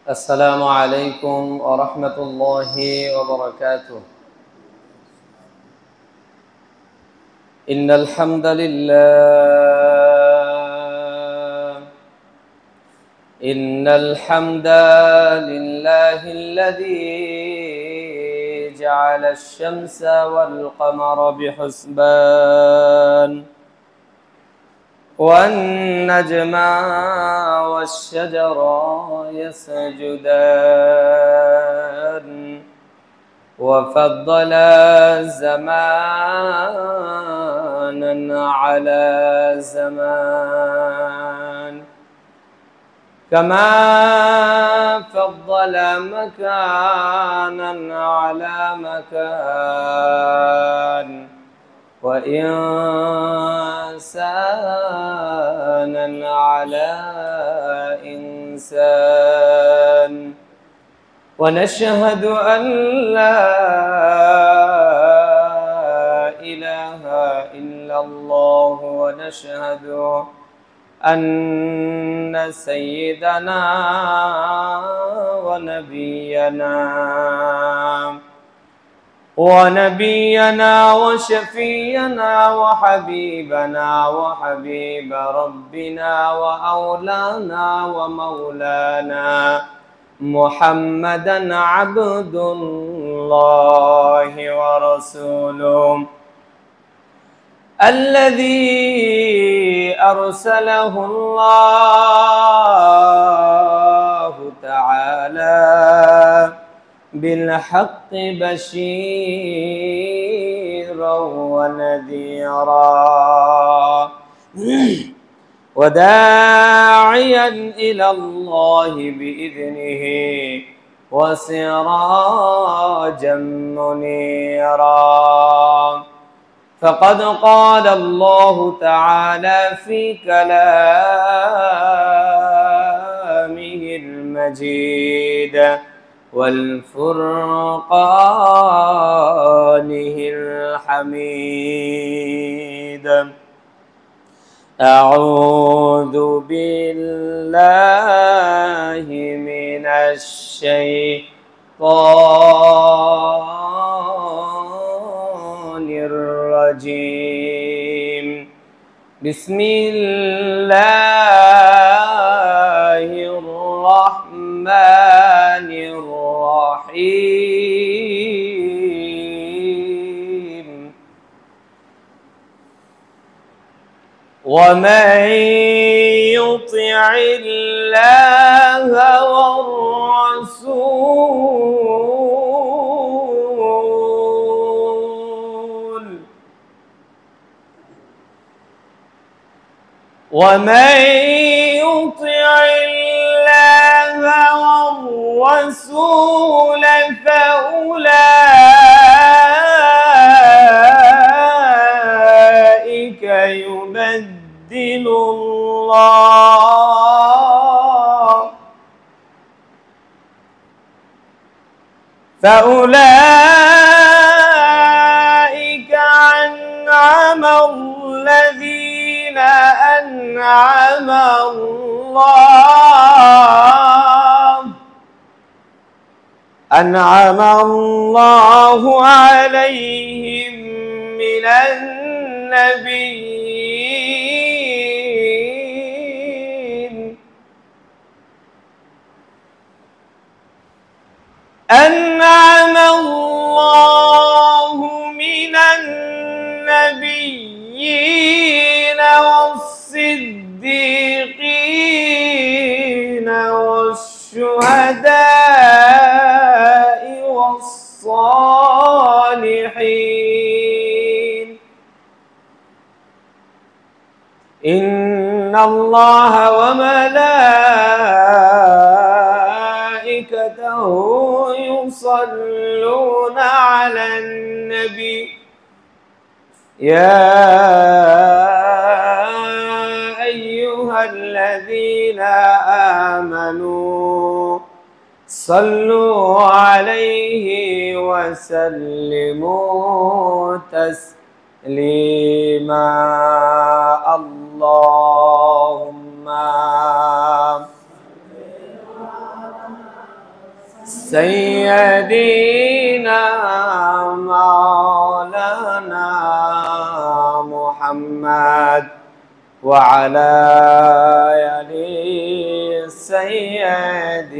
السلام عليكم ورحمة الله وبركاته. إن الحمد لله الذي جعل الشمس والقمر بحسبان والنجم والشجر يسجدان وفضل زمانا على زمان كما فضل مكانا على مكان وإنسانا على إنسان ونشهد أن لا إله إلا الله ونشهد أن سيدنا ونبينا وشفينا وحبيبنا وحبيب ربنا وأولانا ومولانا محمدا عبد الله ورسوله الذي أرسله الله تعالى بالحق بشيرا ونذيرا وداعيا إلى الله بإذنه وسراجا منيرا فقد قال الله تعالى في كلامه المجيد والفرقانه الحميد أعوذ بالله من الشيطان الرجيم بسم الله الرحمن الرحيم ومن يطع الله والرسول فأولئك يبدل الله الذين أنعم الله عليهم من النبيين أنعم الله من النبيين والصديقين والشهداء والصالحين إن الله وملائكته يصلون على النبي يا أيها الذين آمنوا صلوا عليه وسلموا تسليما اللهم سيدنا مولانا محمد وعلى آل سيدنا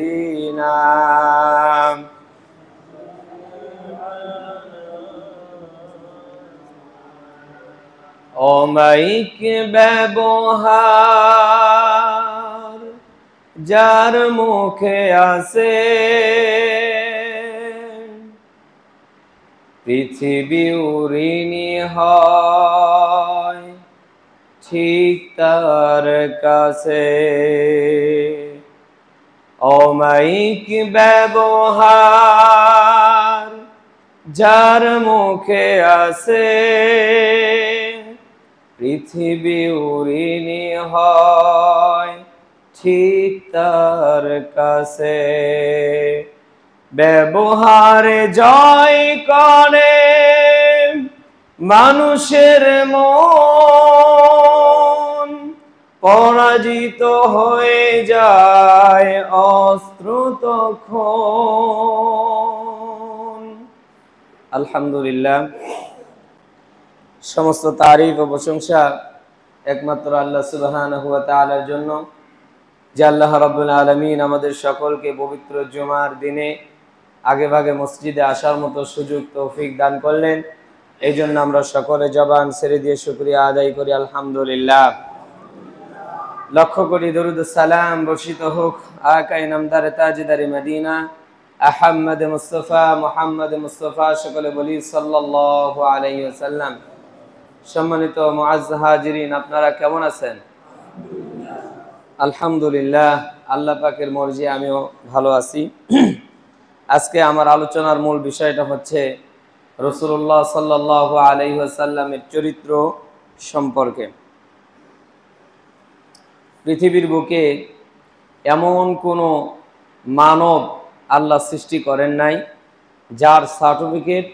অমাইক ব্যবহার যার মুখে আছে পৃথিবী উড়িনি হয় ঠিক তার কাছে। অমাইক ব্যবহার যার মুখে আছে পৃথিবী উড়িনি হয় ঠিক তার কাছে। ব্যবহারে জয় করে মানুষের মন, পরাজিত হয়ে যায় অস্ত্র তখন। আলহামদুলিল্লাহ, সমস্ত তারিফ ও প্রশংসা একমাত্র আল্লাহ সুবহানাহু ওয়া তাআলার জন্য, যে আল্লাহ রাব্বুল আলামিন আমাদের সকলকে পবিত্র জুমার দিনে আগে ভাগে মসজিদে আসার মতো সুযোগ তৌফিক দান করলেন। এই জন্য আমরা সকলে জবান ছেড়ে দিয়ে শুকরিয়া আদায় করি আলহামদুলিল্লাহ। লক্ষ্য করি দরুদ ও সালাম বর্ষিত হোক আকা ইনামদার তাজদারে মদিনা আহমদ মুস্তাফা মুহাম্মদ মুস্তাফা, সকলে বলি সাল্লাল্লাহু আলাইহি ওয়াসাল্লাম। সম্মানিত মুআজ্জাজ হাজিরিন, আপনারা কেমন আছেন? আলহামদুলিল্লাহ, আল্লাহ পাকের মর্জি আমিও ভালো আছি। আজকে আমার আলোচনার মূল বিষয়টা হচ্ছে রাসূলুল্লাহ সাল্লাল্লাহু আলাইহি ওয়াসাল্লামের চরিত্র সম্পর্কে। পৃথিবীর বুকে এমন কোনো মানব আল্লাহ সৃষ্টি করেন নাই যার সার্টিফিকেট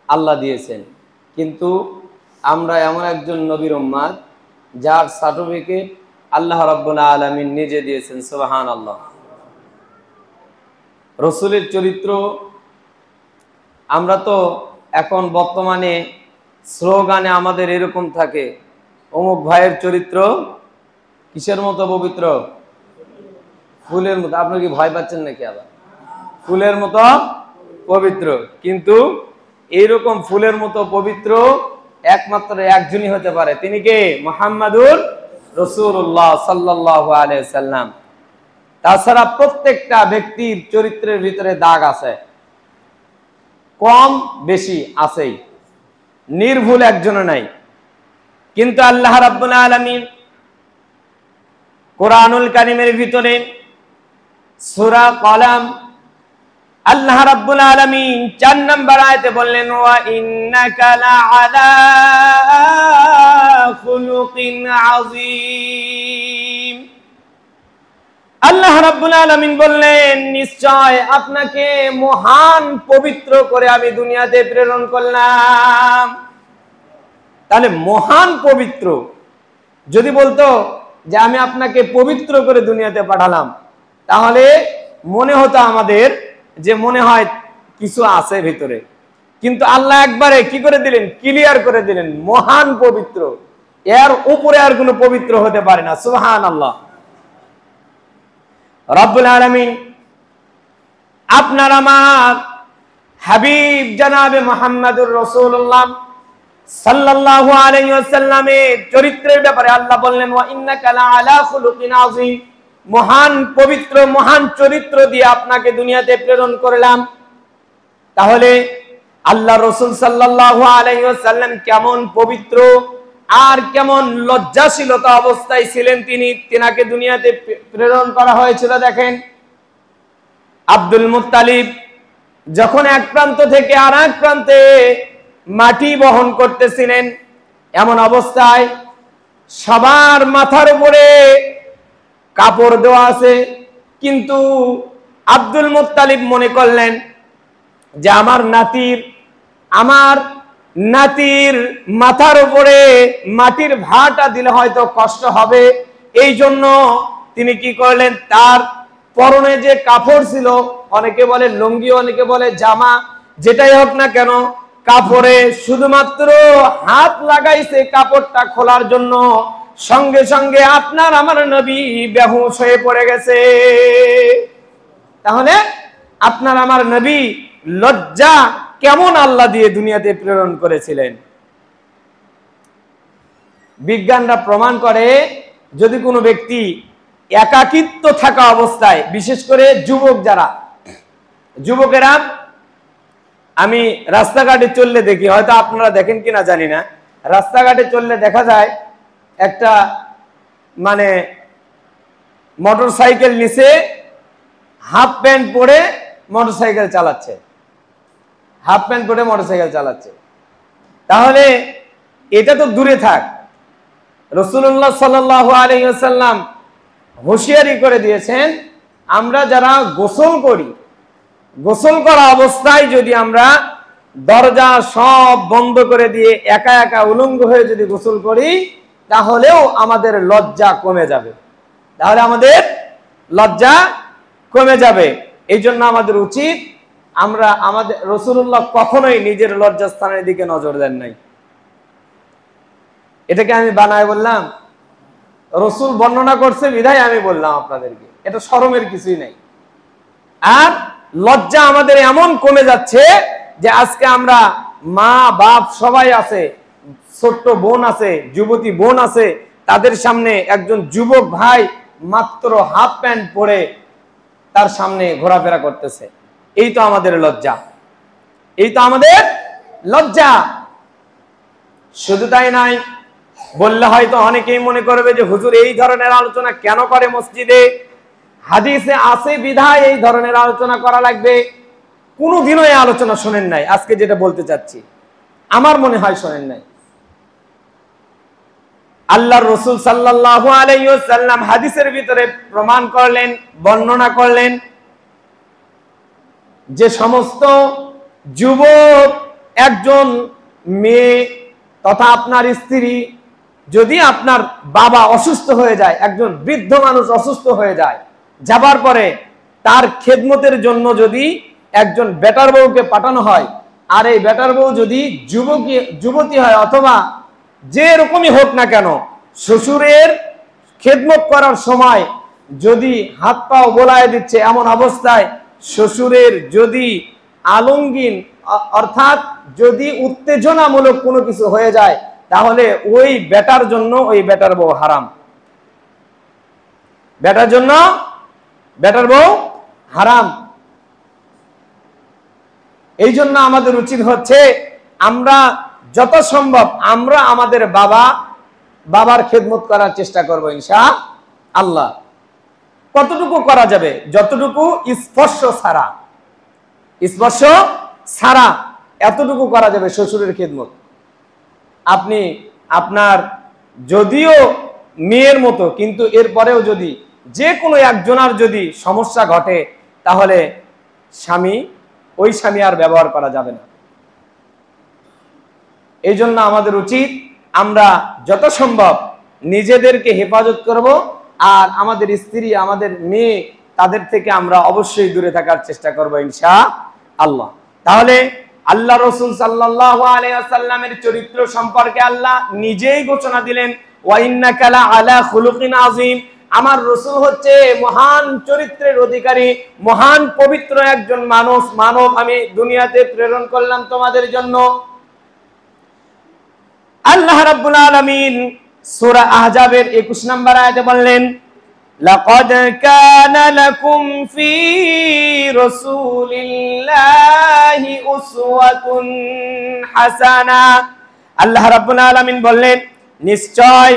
আল্লাহ দিয়েছেন, কিন্তু আমরা এমন একজন নবীর উম্মত যার সার্টিফিকেট আল্লাহ রাব্বুল আলামিন নিজে দিয়েছেন। সুবহানাল্লাহ। রাসূলের চরিত্র, আমরা তো এখন বর্তমানে স্লোগানে আমাদের এরকম থাকে, অমুক ভাইয়ের চরিত্র কিসের মতো পবিত্র? ফুলের মতো। আপনি কি ভয় পাচ্ছেন নাকি? আবার ফুলের মতো পবিত্র, কিন্তু এইরকম ফুলের মতো পবিত্র একমাত্র একজনই হতে পারে। তিনি কে? মুহাম্মাদুর রাসূলুল্লাহ সাল্লাল্লাহু আলাইহি সাল্লাম। তাছাড়া প্রত্যেকটা ব্যক্তির চরিত্রের ভিতরে দাগ আছে, কম বেশি আছেই, নির্ভুল একজনও নাই। কিন্তু আল্লাহ রাব্বুল আলামিন কোরআনুল কারীমের ভিতরে সূরা কলম আল্লাহ রাব্বুল আলামিন 4 নম্বর আয়াতে বললেন, ওয়া ইন্নাকা লাআলা খুলুকিন আযীম। আল্লাহ রাব্বুল আলামিন বললেন, নিশ্চয় আপনাকে মহান পবিত্র করে আমি দুনিয়াতে প্রেরণ করলাম। তাহলে মহান পবিত্র যদি বলতো যে আমি আপনাকে পবিত্র করে দুনিয়াতে পাঠালাম, তাহলে মনে হতো আমাদের যে মনে হয় কিছু আছে ভিতরে। কিন্তু আল্লাহ একবারে কি করে দিলেন? ক্লিয়ার করে দিলেন, মহান পবিত্র, এর উপরে আর কোনো পবিত্র হতে পারে না। সুবহানাল্লাহ। রব্বুল আলামিন আপনার আমার হাবিব জনাবে মুহাম্মদুর রাসূলুল্লাহ সাল্লাল্লাহু আলাইহি ওয়াসাল্লামের চরিত্রের ব্যাপারে আল্লাহ বললেন, ওয়া ইন্নাকা লাআলা খুলুকিন আযীম। মহান পবিত্র, মহান চরিত্র দিয়ে আপনাকে দুনিয়াতে প্রেরণ করলাম। তাহলে আল্লাহ রাসূল সাল্লাল্লাহু আলাইহি ওয়াসাল্লাম কেমন পবিত্র আর কেমন লজ্জাশীলতা অবস্থায় ছিলেন তিনাকে দুনিয়াতে প্রেরণ করা হয়েছিল। দেখেন, আব্দুল মুত্তালিব যখন এক প্রান্ত থেকে আর এক প্রান্তে মাটি বহন করতেছিলেন, এমন অবস্থায় সবার মাথার উপরে কাপড় দেওয়া আছে, কিন্তু আব্দুল মুত্তালিব মনে করলেন যে আমার নাতির মাথার উপরে মাটির ভাঁটা দিলে হয়তো কষ্ট হবে। এই জন্য তিনি কি করলেন, তার পরনে যে কাপড় ছিল অনেকে বলে লুঙ্গি, অনেকে বলে জামা, যেটাই হোক না কেন কাপড়ে শুধুমাত্র হাত লাগাইছে কাপড়টা খোলার জন্য, সঙ্গে সঙ্গে আপনার আমার নবী বেহুশ হয়ে পড়ে গেছে। তাহলে আপনার আমার নবী লজ্জা কেমন আল্লাহ দিয়ে দুনিয়াতে প্রেরণ করেছিলেন। বিজ্ঞানরা প্রমাণ করে, যদি কোনো ব্যক্তি একাকিত্ব থাকা অবস্থায়, বিশেষ করে যুবকেরা, আমি রাস্তাঘাটে চললে দেখি, হয়তো আপনারা দেখেন কিনা জানি না, রাস্তাঘাটে চললে দেখা যায় একটা মানে মোটর সাইকেল নিচে হাফ প্যান্ট পরে মোটর সাইকেল চালাচ্ছে, তাহলে এটা তো দূরে থাক, রাসূলুল্লাহ সাল্লাল্লাহু আলাইহি ওয়াসাল্লাম হুঁশিয়ারি করে দিয়েছেন, আমরা যারা গোসল করা অবস্থায় যদি আমরা দরজা সব বন্ধ করে দিয়ে একা একা উলঙ্গ হয়ে যদি গোসল করি, তাহলেও আমাদের লজ্জা কমে যাবে। এই জন্য আমাদের উচিত, আমাদের রাসূলুল্লাহ কখনোই নিজের লজ্জাস্থানের দিকে নজর দেন নাই। এটাকে আমি বানায় বললাম, রাসূল বর্ণনা করছে বিধায় আমি বললাম আপনাদেরকে, এটা শরমের কিছুই নাই। আর লজ্জা আমাদের এমন কমে যাচ্ছে যে আজকে আমরা মা বাপ সবাই আছে, ছোট্ট বোন আছে, যুবতী বোন আছে, তাদের সামনে একজন যুবক ভাই মাত্র হাফ প্যান্ট পরে তার সামনে ঘোরাফেরা করতেছে। এই তো আমাদের লজ্জা। শুধু তাই নাই, বললে হয়তো অনেকেই মনে করবে যে হুজুর এই ধরনের আলোচনা কেন করে মসজিদে, হাদিসে আছে বিধায় এই ধরনের আলোচনা করা লাগবে। কোনোদিনও এই আলোচনা শোনেন নাই। আজকে যেটা বলতে চাচ্ছি, আমার মনে হয় শোনেন নাই। আল্লাহর রাসূল সাল্লাল্লাহু আলাইহি ওয়াসাল্লাম হাদিসের ভিতরে প্রমাণ করলেন, বর্ণনা করলেন যে সমস্ত যুবক একজন মেয়ে তথা আপনার স্ত্রী, যদি আপনার বাবা অসুস্থ হয়ে যায়, একজন বৃদ্ধ মানুষ অসুস্থ হয়ে যায়, যাবার পরে তার খেদমতের জন্য যদি একজন বেটার বউকে পাঠানো হয়, আর এই বেটার বউ যদি যুবতী হয় অথবা যে রকমই হোক না কেন, শ্বশুরের খেদমত করার সময় যদি হাত পাও বোলায় দিচ্ছে, এমন অবস্থায় শ্বশুরের যদি আলঙ্গিন অর্থাৎ যদি উত্তেজনামূলক কোনো কিছু হয়ে যায়, তাহলে ওই বেটার জন্য ওই বেটার বউ হারাম। বেটার বউ হারাম। এই জন্য আমাদের উচিত হচ্ছে, আমরা যত সম্ভব আমরা আমাদের বাবার খেদমত করার চেষ্টা করব ইনশাআল্লাহ। কতটুকু করা যাবে? যতটুকু স্পর্শ ছাড়া এতটুকু করা যাবে শ্বশুরের খেদমত। আপনি আপনার যদিও মেয়ের মতো, কিন্তু এরপরেও যদি যে কোনো একজনের যদি সমস্যা ঘটে, তাহলে ওই স্বামী আর ব্যবহার করা যাবে না। এই জন্য আমাদের উচিত, আমরা যত সম্ভব নিজেদেরকে হেফাজত করব, আর আমাদের স্ত্রী, আমাদের মেয়ে, তাদের থেকে আমরা অবশ্যই দূরে থাকার চেষ্টা করব ইনশাআল্লাহ। তাহলে আল্লাহ রাসূল সাল্লাল্লাহু আলাইহি ওয়াসাল্লামের চরিত্র সম্পর্কে আল্লাহ নিজেই ঘোষণা দিলেন, ওয়া ইন্নাকা লা আলা খুলুকিন আযীম। আমার রাসূল হচ্ছে মহান চরিত্রের অধিকারী, মহান পবিত্র একজন মানব আমি দুনিয়াতে প্রেরণ করলাম তোমাদের জন্য। আল্লাহ রাব্বুল আলামিন সূরা আহজাবের 21 নম্বর আয়াতে বললেন, লাকাদ কানা লাকুম ফি রাসূলিল্লাহি উসওয়াতুন হাসানা। আল্লাহ রাব্বুল আলামিন বললেন, নিশ্চয়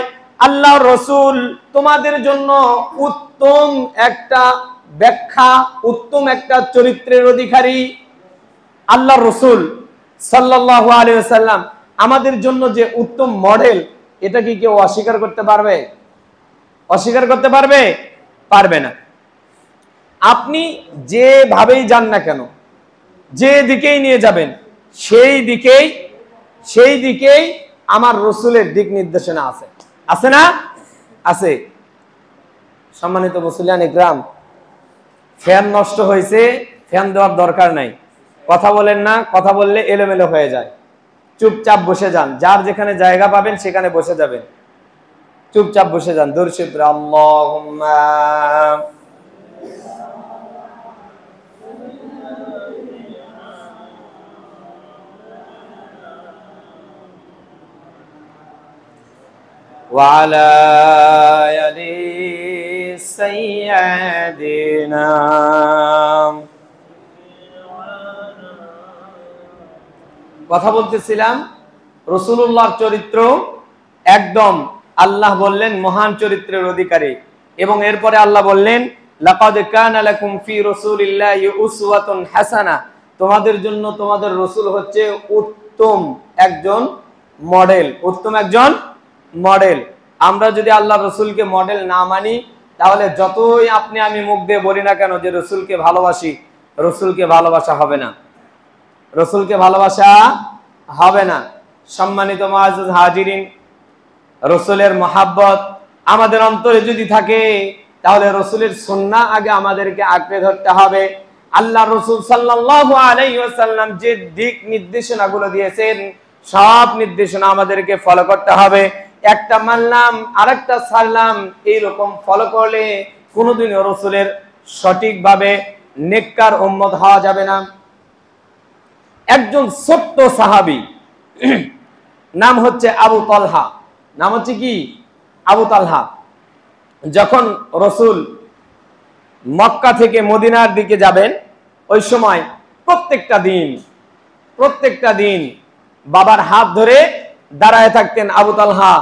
আল্লাহর রাসূল তোমাদের জন্য উত্তম একটা ব্যাখ্যা, উত্তম একটা চরিত্রের অধিকারী। আল্লাহর রাসূল সাল্লাল্লাহু আলাইহি ওয়াসাল্লাম আমাদের জন্য যে উত্তম মডেল, এটা কি কেউ অস্বীকার করতে পারবে? পারবে না। আপনি যেভাবেই যান না কেন, যে দিকেই নিয়ে যাবেন, সেই দিকেই আমার রাসূলের দিক নির্দেশনা আছে না? আছে। সম্মানিত মুসলিয়ান ইকরাম, ফ্যান নষ্ট হয়েছে, ফ্যান দেওয়ার দরকার নাই, কথা বলেন না, কথা বললে এলোমেলো হয়ে যায়। চুপচাপ বসে যান, যার যেখানে জায়গা পাবেন সেখানে বসে যাবেন, চুপচাপ বসে যান। দরুদ শরীফ আল্লাহুম্মা ওয়া আলা আলি সাইয়্যিদিনা। কথা বলতেছিলাম রাসূলুল্লাহর চরিত্র একদম, আল্লাহ বললেন মহান চরিত্রের অধিকারী, এবং এরপরে আল্লাহ বললেন লাকাদ কানা লাকুম ফি রাসূলিল্লাহি উসওয়াতুন হাসানা, তোমাদের জন্য তোমাদের রাসূল হচ্ছে উত্তম একজন মডেল, উত্তম একজন মডেল। আমরা যদি আল্লাহর রাসূলকে মডেল না মানি, তাহলে যতই আপনি আমি মুখ দিয়ে বলি না কেন যে রাসূলকে ভালোবাসি, রাসূলকে ভালোবাসা হবে না, রাসূলকে ভালোবাসা হবে না। সম্মানিত মুআজ্জাজ হাজিরিন, রাসূলের মহব্বত আমাদের অন্তরে যদি থাকে, তাহলে রাসূলের সুন্নাহ আগে আমাদেরকে আঁকড়ে ধরতে হবে। আল্লাহ রাসূল সাল্লাল্লাহু আলাইহি ওয়াসাল্লাম যে দিক নির্দেশনাগুলো দিয়েছেন, সব নির্দেশনা আমাদেরকে ফলো করতে হবে। একটা মানলাম আরেকটা ছাড়লাম, এইরকম ফলো করলে কোনোদিনও রাসূলের সঠিকভাবে নেককার উম্মত হওয়া যাবে না। একজন ছোট্ট সাহাবী, নাম হচ্ছে আবু তালহা, নাম হচ্ছে কি আবু তালহা। যখন রাসূল মক্কা থেকে মদিনার দিকে যাবেন, ওই সময় প্রত্যেকটা দিন বাবার হাত ধরে দাঁড়ায় থাকতেন আবু তালহা,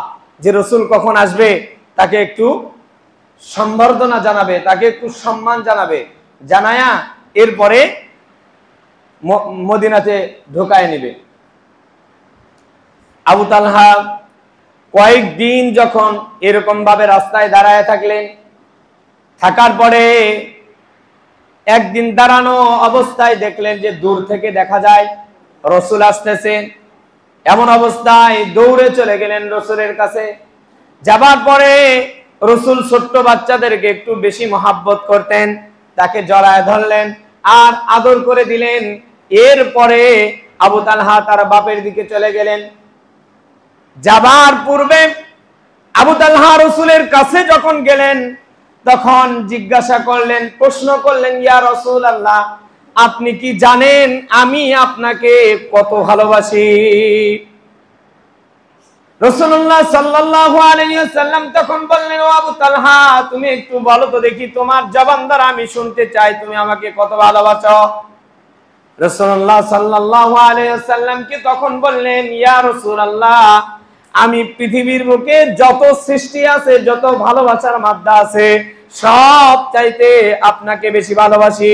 যে রাসূল কখন আসবে, তাকে একটু সম্বর্ধনা জানাবে, তাকে একটু সম্মান জানাবে, জানায়া এরপরে মদিনাতে ঢোকায় নেবে। আবু তালহা কয়েকদিন যখন এরকম ভাবে রাস্তায় দাঁড়ায় থাকলেন, থাকার পরে একদিন দাঁড়ানো অবস্থায় দেখলেন যে দূর থেকে দেখা যায় রাসূল আসতেছেন। এমন অবস্থায় দৌড়ে চলে গেলেন রাসূলের কাছে। যাবার পরে রাসূল ছোট্ট বাচ্চাদেরকে একটু বেশি মহব্বত করতেন, তাকে জড়ায় ধরলেন আর আদর করে দিলেন। এরপরে আবু তালহা তার বাপের দিকে চলে গেলেন। যাবার পূর্বে আবু তালহা রাসূলের কাছে যখন গেলেন, তখন জিজ্ঞাসা করলেন, প্রশ্ন করলেন, ইয়া রাসূলুল্লাহ, আপনি কি জানেন আমি আপনাকে কত ভালোবাসি? রাসূলুল্লাহ সাল্লাল্লাহু আলাইহি ওয়াসাল্লাম তখন বললেন, ও আবু তালহা, তুমি একটু বলো তো দেখি, তোমার জবান দ্বারা আমি শুনতে চাই তুমি আমাকে কত ভালোবাসো। রাসূলুল্লাহ সাল্লাল্লাহু আলাইহি ওয়াসাল্লাম কি তখন বললেন, ইয়া রাসূলুল্লাহ, আমি পৃথিবীর বুকে যত সৃষ্টি আছে, যত ভালোবাসার মাত্রা আছে, সব চাইতে আপনাকে বেশি ভালোবাসি।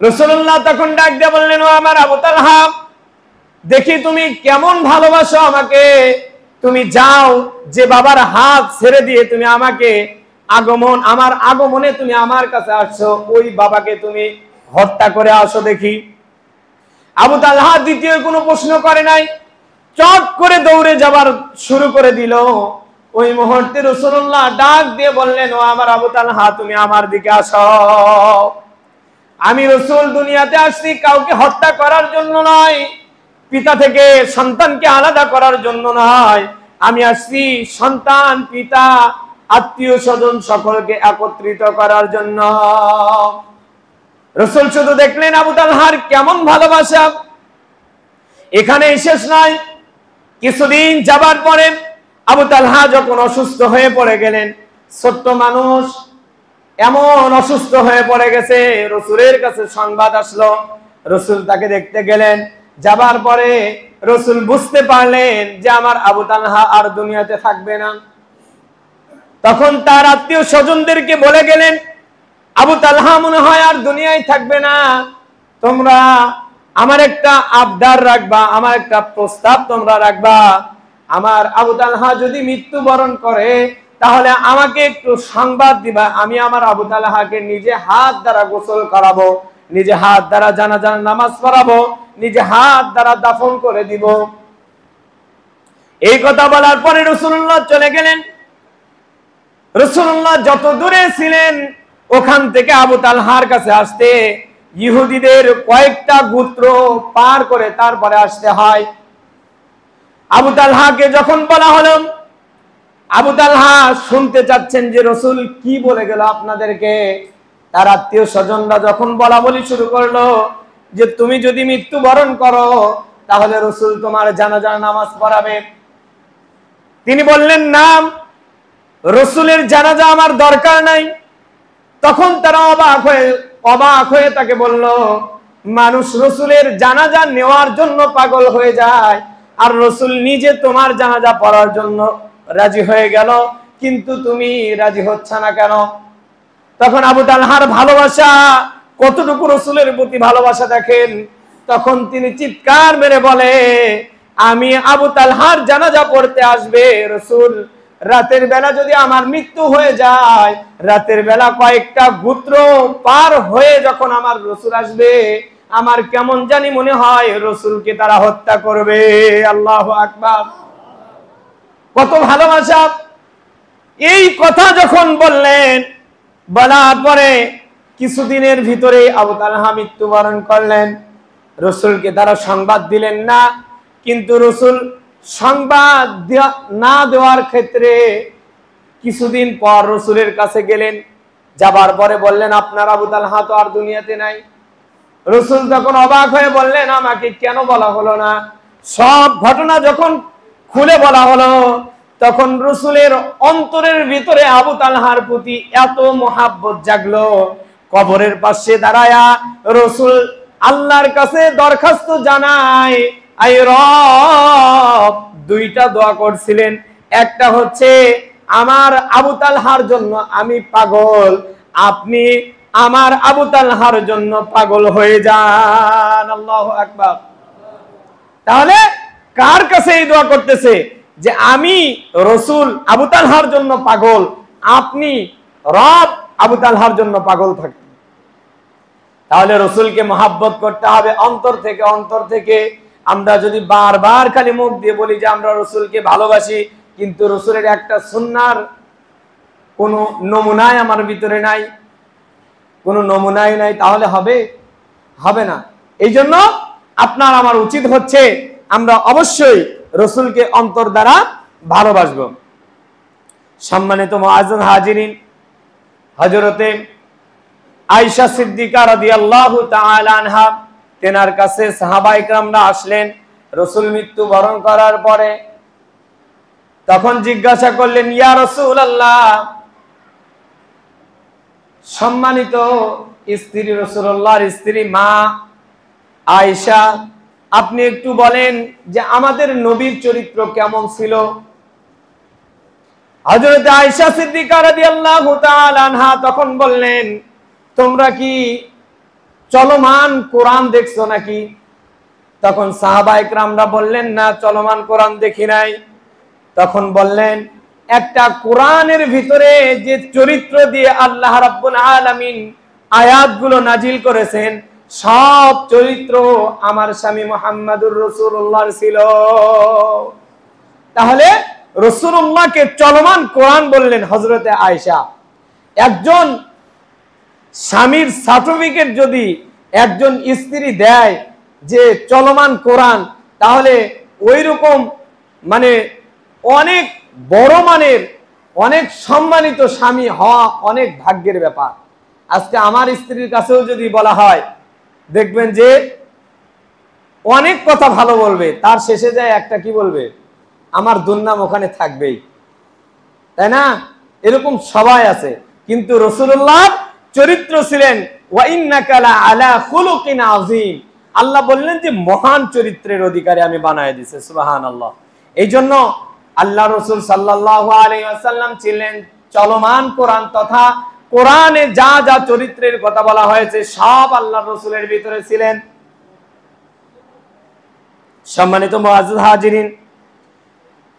রাসূলুল্লাহ তখন ডাক দিয়ে বললেন, ও আমার আবু তালহা, দেখি তুমি কেমন ভালোবাসো আমাকে। তুমি যাও, যে বাবার হাত ছেড়ে দিয়ে তুমি আমাকে আমার আগমনে তুমি আমার কাছে আসছো, ওই বাবাকে তুমি হত্যা করে আসো দেখি। আবু তালহা দ্বিতীয় কোনো প্রশ্ন করে নাই, চট করে দৌড়ে যাবার শুরু করে দিল। ওই মুহূর্তে রাসূলুল্লাহ ডাক দিয়ে বললেন, ও আমার আবু তালহা, তুমি আমার দিকে আসো। আমি রাসূল দুনিয়াতে আসছি কাউকে হত্যা করার জন্য নয়, পিতা থেকে সন্তানকে আলাদা করার জন্য নয়, আমি আসছি সন্তান, পিতা, আত্মীয় স্বজন সকলকে একত্রিত করার জন্য। রাসূল শুধু দেখলেন আবু তালহার কেমন ভালোবাসা, এখানে শেষ নয়। কিছুদিন যাবার পরে আবু তালহা যখন অসুস্থ হয়ে পড়ে গেলেন, ছোট্ট মানুষ এমন অসুস্থ হয়ে পড়ে গেছে, রাসূলের কাছে সংবাদ আসলো। রাসূল তাকে দেখতে গেলেন। যাবার পরে রাসূল বুঝতে পারলেন যে আমার আবু তালহা আর দুনিয়াতে থাকবে না। তখন তার আত্মীয় স্বজনদেরকে বলে গেলেন, আবু তালহা মনে হয় আর দুনিয়ায় থাকবে না, তোমরা আমার একটা আবদার রাখবা, আমার একটা প্রস্তাব তোমরা রাখবা। আমার আবু তালহা যদি মৃত্যুবরণ করে, তাহলে আমাকে একটু সংবাদ দিবা, আমি আমার আবু তালহাকে নিজে হাত দ্বারা গোসল করাবো, নিজে হাত দ্বারা জানাজার নামাজ পড়াবো, নিজে হাত দ্বারা দাফন করে দিব। এই কথা বলার পরে রাসূলুল্লাহ চলে গেলেন। রাসূলুল্লাহ যত দূরে ছিলেন, ওখান থেকে আবু তালহার কাছে আসতে ইহুদিদের কয়েকটা গোত্র পার করে তারপরে আসতে হয়। আবু তালহাকে যখন বলা হলো, আবু তালহা শুনতে চাচ্ছেন যে রাসূল কি বলে গেল আপনাদেরকে। তার আত্মীয় স্বজনরা যখন বলা বলি শুরু করলো যে তুমি যদি মৃত্যুবরণ করো তাহলে রাসূল তোমার জানাজার নামাজ পড়াবে। তিনি বললেন না, রাসূলের জানাজা আমার দরকার নাই। তখন তারা অবাক হয়ে তাকে বলল, মানুষ রাসূলের জানাজা নেওয়ার জন্য পাগল হয়ে যায়, আর রাসূল নিজে তোমার জানাজা পড়ার জন্য রাজি হয়ে গেল, কিন্তু তুমি রাজি হচ্ছ না কেন? তখন আবু তালহার ভালোবাসা কতটুকু রাসূলের প্রতি ভালোবাসা দেখেন। তখন তিনি চিৎকার মেরে বলে, আমি আবু তালহার জানাজা পড়তে আসবে রাসূল, রাতের বেলা যদি আমার মৃত্যু হয়ে যায়, রাতের বেলা কয়েকটা গোত্র পার হয়ে যখন আমার রাসূল আসবে, আমার কেমন জানি মনে হয় রাসূলকে তারা হত্যা করবে। আল্লাহু আকবার, কত ভালোবাসা! এই কথা যখন বললেন, বলার পরে কিছুদিনের ভিতরে আবু তালহা মৃত্যুবরণ করলেন। রাসূলকে তারা সংবাদ দিলেন না, কিন্তু রাসূল সংবাদ না দেওয়ার ক্ষেত্রে কিছুদিন পর রাসূলের কাছে গেলেন। যাবার পরে বললেন, আপনার আবু তালহা তো আর দুনিয়াতে নাই। রাসূল তখন অবাক হয়ে বললেন, আমাকে কেন বলা হলো না? সব ঘটনা যখন খুলে বলা হলো, তখন রাসূলের অন্তরের ভিতরে আবু তালহার প্রতি এত মহাব্বত জাগলো, কবরের পাশে দাঁড়ায়া রাসূল আল্লাহর কাছে দরখাস্ত জানায়, আই রব, দুইটা দোয়া করছিলেন। একটা হচ্ছে আমার আবু তালহার জন্য আমি পাগল, আপনি আমার আবু তালহার জন্য পাগল হয়ে যান। আল্লাহু আকবার। তাহলে কার কাছে এই দোয়া করতেছে? যে আমি রাসূল আবু তালহার জন্য পাগল, আপনি রব আবু তালহার জন্য পাগল থাকেন। তাহলে রাসূলকে মহব্বত করতে হবে অন্তর থেকে। অন্তর থেকে আমরা যদি বারবার খালি মুখ দিয়ে বলি যে আমরা রাসূলকে ভালোবাসি, কিন্তু রাসূলের একটা সুন্নাহর কোন নমুনাই আমার ভিতরে নাই, কোন নমুনাই নাই, তাহলে হবে না। এই জন্য আপনার আমার উচিত হচ্ছে আমরা অবশ্যই রাসূলকে অন্তর দ্বারা ভালোবাসবো। সম্মানিত মুআজ্জিন হাজিরিন, হযরতে আয়েশা সিদ্দিকা রাদিয়াল্লাহু তাআলা আনহা, তেনার কাছে সাহাবায়ে কেরামরা আসলেন রাসূল মৃত্যুবরণ করার পরে। তখন জিজ্ঞাসা করলেন, ইয়া রাসূলুল্লাহ, সম্মানিত স্ত্রী রাসূলুল্লাহর স্ত্রী মা আয়েশা, আপনি একটু বলেন যে আমাদের নবীর চরিত্র কেমন ছিল? হযরত আয়েশা সিদ্দিকা রাদিয়াল্লাহু তাআলা আনহা তখন বললেন, তোমরা কি চলমান কোরআন দেখছো নাকি? তখন সাহাবায়ে কেরামরা বললেন, না, চলমান কোরআন দেখি নাই। তখন বললেন, একটা কোরআনের ভিতরে যে চরিত্র দিয়ে আল্লাহ রাব্বুল আলামিন আয়াতগুলো নাজিল করেছেন, সব চরিত্র আমার স্বামী মুহাম্মদুর রাসূলুল্লাহ ছিল। তাহলে রাসূলুল্লাহকে চলমান কোরআন বললেন হযরতে আয়েশা। একজন স্বামীর সার্টিফিকেট যদি একজন স্ত্রী দেয় যে চলমান কোরআন, তাহলে ওই রকম মানে অনেক বড় মানের, অনেক সম্মানিত স্বামী হওয়া অনেক ভাগ্যের ব্যাপার। আজকে আমার স্ত্রীর কাছেও যদি বলা হয়, দেখবেন যে অনেক কথা ভালো বলবে, তার শেষে যায় একটা কি বলবে, আমার দুর্নাম ওখানে থাকবেই, তাই না? এরকম সবাই আছে। কিন্তু রাসূলুল্লাহ চরিত্র ছিলেন ওয়া ইন্নাকা লা আলা খুলুকিন আযীম। আল্লাহ বললেন যে মহান চরিত্রের অধিকারী আমি বানায় দিয়েছি। সুবহানাল্লাহ। এই জন্য আল্লাহ রাসূল সাল্লাল্লাহু আলাইহি ওয়াসাল্লাম ছিলেন চলমান কোরআন, তথা কোরআনে যা যা চরিত্রের কথা বলা হয়েছে সব আল্লাহ রাসূলের ভিতরে ছিলেন। সম্মানিত মুআজ্জিজ হাজিরিন,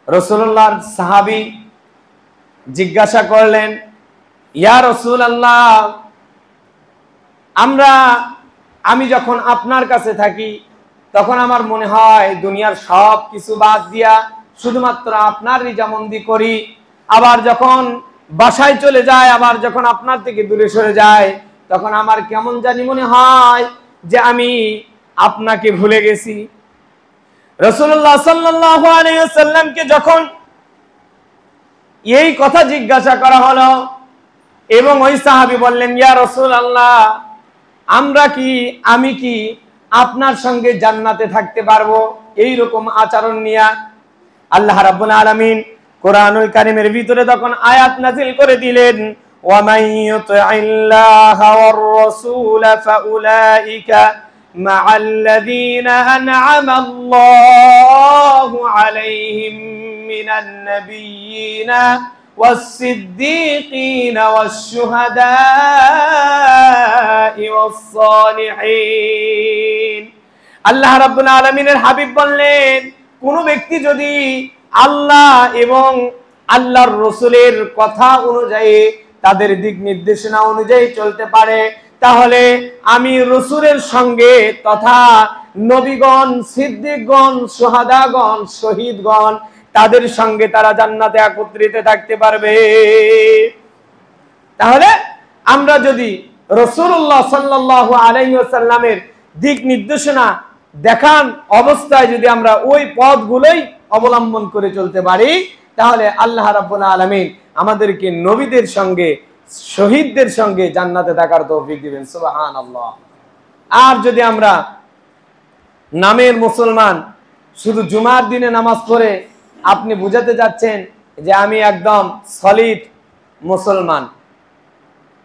রাসূলুল্লাহর সাহাবী জিজ্ঞাসা করলেন, ইয়া রাসূলুল্লাহ, আমি যখন আপনার কাছে থাকি তখন আমার মনে হয় দুনিয়ার সব কিছু বাদ দিয়া শুধুমাত্র আপনার রিজামন্দি করি। আবার যখন বাসায় চলে যায়, আবার যখন আপনার থেকে দূরে সরে যায়, তখন আমার কেমন জানি মনে হয় যে আমি আপনাকে ভুলে গেছি। রাসূলুল্লাহ সাল্লাল্লাহু আলাইহি ওয়াসাল্লামকে যখন এই কথা জিজ্ঞাসা করা হলো এবং ওই সাহাবী বললেন, ইয়া রাসূলুল্লাহ, আমি কি আপনার সঙ্গে জান্নাতে থাকতে পারবো এই রকম আচরণ নিয়ে? আল্লাহ রাব্বুল আলামিন কোরআনুল কারীমের ভিতরে তখন আয়াত নাযিল করে দিলেন, ওয়া মান ইউতি'ইল্লাহা ওয়ার রাসূল ফাউলাইকা মা'আল্লাযীনা আন'আমা আল্লাহু আলাইহিম মিনান নাবিয়্যিনা والصديقين والشهداء والصالحين। আল্লাহ রাব্বুল আলামিনের হাবিব বললেন, কোন ব্যক্তি যদি আল্লাহ এবং আল্লাহর রাসূলের কথা অনুযায়ী, তাদের দিক নির্দেশনা অনুযায়ী চলতে পারে, তাহলে আমি রাসূলের সঙ্গে তথা নবীগণ, সিদ্দিকগণ, শুহাদাগণ, শহীদগণ, তাদের সঙ্গে তারা জান্নাতে একত্রিত থাকতে পারবে। তাহলে আমরা যদি রাসূলুল্লাহ সাল্লাল্লাহু আলাইহি ওয়াসাল্লামের দিক নির্দেশনা দেখান অবস্থায় যদি আমরা ওই পথগুলোই অবলম্বন করে চলতে পারি, তাহলে আল্লাহ রাব্বুল আলামিন আমাদেরকে নবীদের সঙ্গে, শহীদদের সঙ্গে জান্নাতে থাকার তৌফিক দিবেন। সুবহানাল্লাহ। আর যদি আমরা নামের মুসলমান, শুধু জুমার দিনে নামাজ পড়ে আপনি বুঝাতে যাচ্ছেন যে আমি একদম সলিড মুসলমান।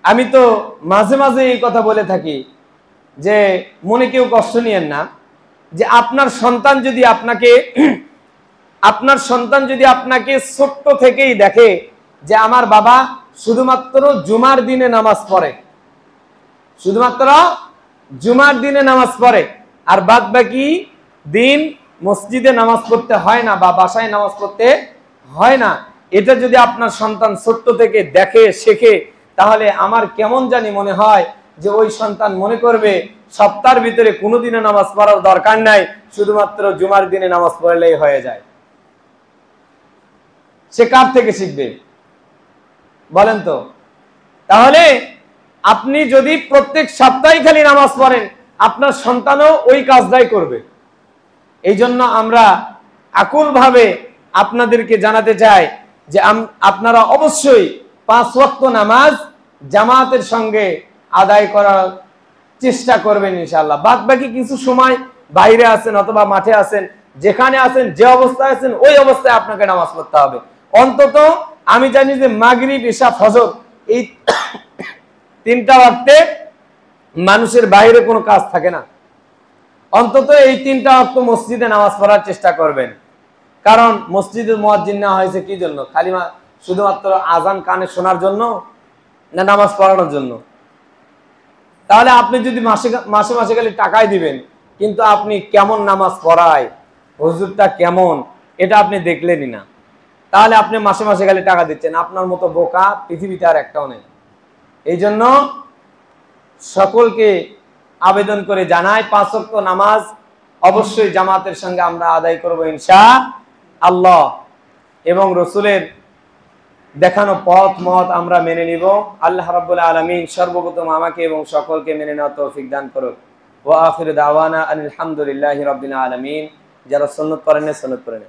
আমি তো মাঝে মাঝে এই কথা বলে থাকি যে মনে কেউ কষ্ট নিয়েন না, যে আপনার সন্তান যদি আপনাকে ছোট্ট থেকেই দেখে যে আমার বাবা শুধুমাত্র জুমার দিনে নামাজ পড়ে, শুধুমাত্র জুমার দিনে নামাজ পড়ে, আর বাদ বাকি দিন মসজিদে নামাজ পড়তে হয় না বা বাসায় নামাজ পড়তে হয় না, এটা যদি আপনার সন্তান ছোট্ট থেকে দেখে, শেখে, তাহলে আমার কেমন জানি মনে হয় যে ওই সন্তান মনে করবে সপ্তাহের ভিতরে কোনোদিনও নামাজ পড়ার দরকার নাই, শুধুমাত্র জুমার দিনে নামাজ পড়লেই হয়ে যায়। সে কার থেকে শিখবে বলেন তো? তাহলে আপনি যদি প্রত্যেক সপ্তাহে খালি নামাজ পড়েন, আপনার সন্তানও ওই কাজটাই করবে। এই জন্য আমরা আকুলভাবে আপনাদেরকে জানাতে চাই যে আপনারা অবশ্যই 5 ওয়াক্ত নামাজ জামাতের সঙ্গে আদায় করার চেষ্টা করবেন ইনশাআল্লাহ। বাদ বাকি কিছু সময় বাইরে আছেন অথবা মাঠে আছেন, যেখানে আছেন, যে অবস্থায় আছেন, ওই অবস্থায় আপনাকে নামাজ পড়তে হবে। অন্তত আমি জানি যে মাগরিব, ইশা, ফজর এই 3টা ওয়াক্তে মানুষের বাইরে কোনো কাজ থাকে না। অন্তত এই 3টা ওয়াক্ত মসজিদে নামাজ পড়ার চেষ্টা করবেন। কারণ মসজিদের মুয়াজ্জিন না হয়েছে কি জন্য? খালি শুধুমাত্র আজান কানে শোনার জন্য না নামাজ পড়ানোর জন্য? তাহলে আপনি যদি মাসে মাসে খালি টাকাই দিবেন, কিন্তু আপনি কেমন নামাজ পড়ায়, হুজুরটা কেমন, এটা আপনি দেখলেনই না, তাহলে আপনি মাসে মাসে খালি টাকা দিচ্ছেন। আপনার মতো বোকা পৃথিবীতে আর একটাও নেই। এই জন্য সকলকে আবেদন করে জানাই, 5 ওয়াক্ত নামাজ অবশ্যই জামাতের সঙ্গে আমরা আদায় করব ইনশাআল্লাহ, এবং রাসূলের দেখানো পথ মত আমরা মেনে নিব। আল্লাহ রাব্বুল আলামিন সর্বপ্রথম আমাকে এবং সকলকে মেনে নেওয়ার তৌফিক দান করুন। ওয়া আখিরু দাওয়ানা আলহামদুলিল্লাহি রাব্বিল আলামিন। যারা সুন্নাত পড়েন সুন্নাত পড়েন।